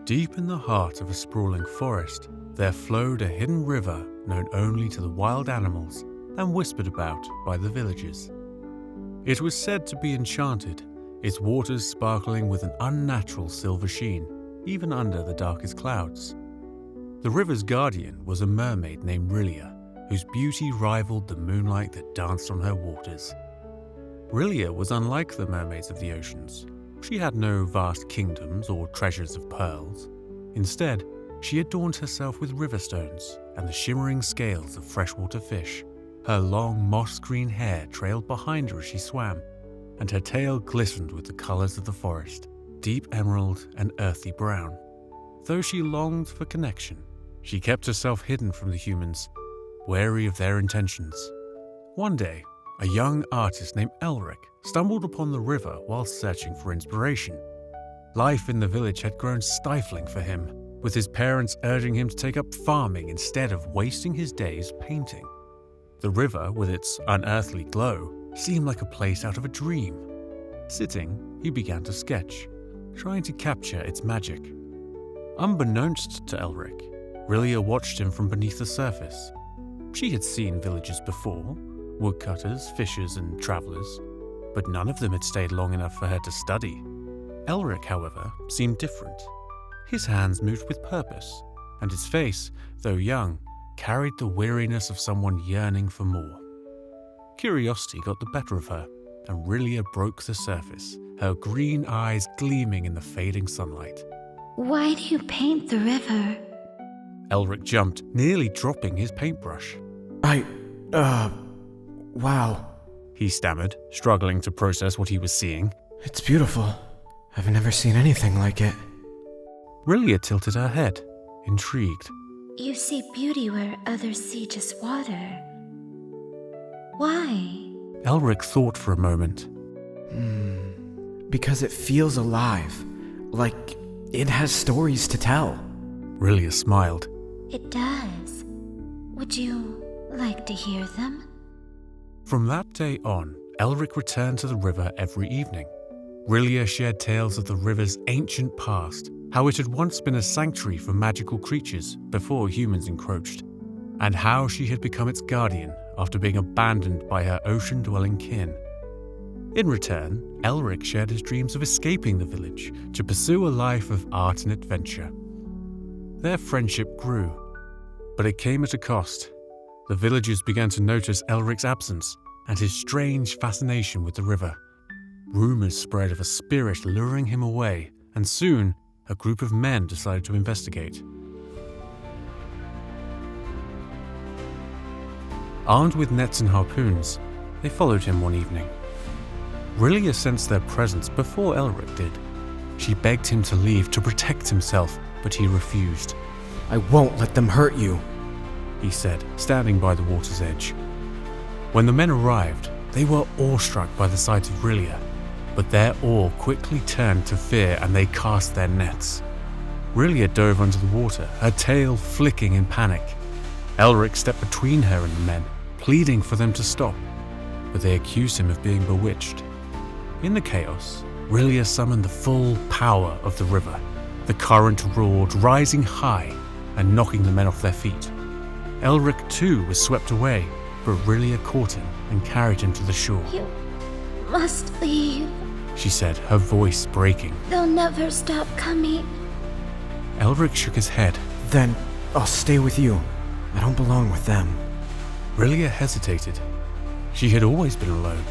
Deep in the heart of a sprawling forest, there flowed a hidden river known only to the wild animals and whispered about by the villagers. It was said to be enchanted, its waters sparkling with an unnatural silver sheen, even under the darkest clouds. The river's guardian was a mermaid named Rillia, whose beauty rivaled the moonlight that danced on her waters. Rillia was unlike the mermaids of the oceans. She had no vast kingdoms or treasures of pearls. Instead, she adorned herself with river stones and the shimmering scales of freshwater fish. Her long moss-green hair trailed behind her as she swam, and her tail glistened with the colors of the forest, deep emerald and earthy brown. Though she longed for connection, she kept herself hidden from the humans, wary of their intentions. One day, a young artist named Elric stumbled upon the river while searching for inspiration. Life in the village had grown stifling for him, with his parents urging him to take up farming instead of wasting his days painting. The river, with its unearthly glow, seemed like a place out of a dream. Sitting, he began to sketch, trying to capture its magic. Unbeknownst to Elric, Rillia watched him from beneath the surface. She had seen villagers before, woodcutters, fishers, and travelers, but none of them had stayed long enough for her to study. Elric, however, seemed different. His hands moved with purpose, and his face, though young, carried the weariness of someone yearning for more. Curiosity got the better of her, and Rillia broke the surface, her green eyes gleaming in the fading sunlight. Why do you paint the river? Elric jumped, nearly dropping his paintbrush. Wow. He stammered, struggling to process what he was seeing. It's beautiful. I've never seen anything like it. Rillia tilted her head, intrigued. You see beauty where others see just water. Why? Elric thought for a moment. Because it feels alive. Like it has stories to tell. Rillia smiled. It does. Would you like to hear them? From that day on, Elric returned to the river every evening. Rillia shared tales of the river's ancient past, how it had once been a sanctuary for magical creatures before humans encroached, and how she had become its guardian after being abandoned by her ocean-dwelling kin. In return, Elric shared his dreams of escaping the village to pursue a life of art and adventure. Their friendship grew, but it came at a cost. The villagers began to notice Elric's absence and his strange fascination with the river. Rumors spread of a spirit luring him away, and soon a group of men decided to investigate. Armed with nets and harpoons, they followed him one evening. Rillia sensed their presence before Elric did. She begged him to leave to protect himself, but he refused. I won't let them hurt you, he said, standing by the water's edge. When the men arrived, they were awestruck by the sight of Rillia, but their awe quickly turned to fear and they cast their nets. Rillia dove under the water, her tail flicking in panic. Elric stepped between her and the men, pleading for them to stop, but they accused him of being bewitched. In the chaos, Rillia summoned the full power of the river. The current roared, rising high and knocking the men off their feet. Elric too was swept away, but Rillia caught him and carried him to the shore. You must leave. She said, her voice breaking. They'll never stop coming. Elric shook his head. Then I'll stay with you. I don't belong with them. Rillia hesitated. She had always been alone,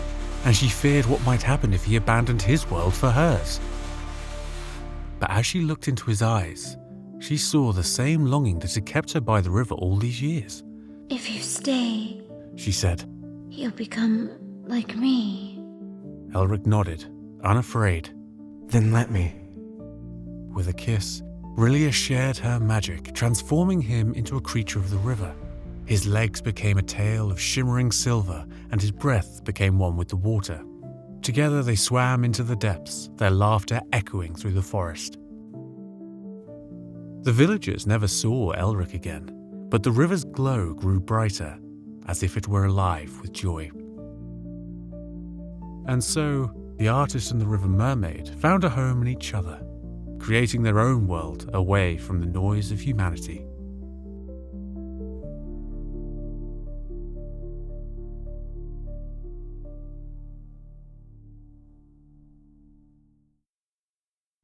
and she feared what might happen if he abandoned his world for hers. But as she looked into his eyes, she saw the same longing that had kept her by the river all these years. If you stay, she said, you'll become like me. Elric nodded, unafraid. Then let me. With a kiss, Rillia shared her magic, transforming him into a creature of the river. His legs became a tail of shimmering silver, and his breath became one with the water. Together they swam into the depths, their laughter echoing through the forest. The villagers never saw Elric again, but the river's glow grew brighter, as if it were alive with joy. And so, the artist and the river mermaid found a home in each other, creating their own world away from the noise of humanity.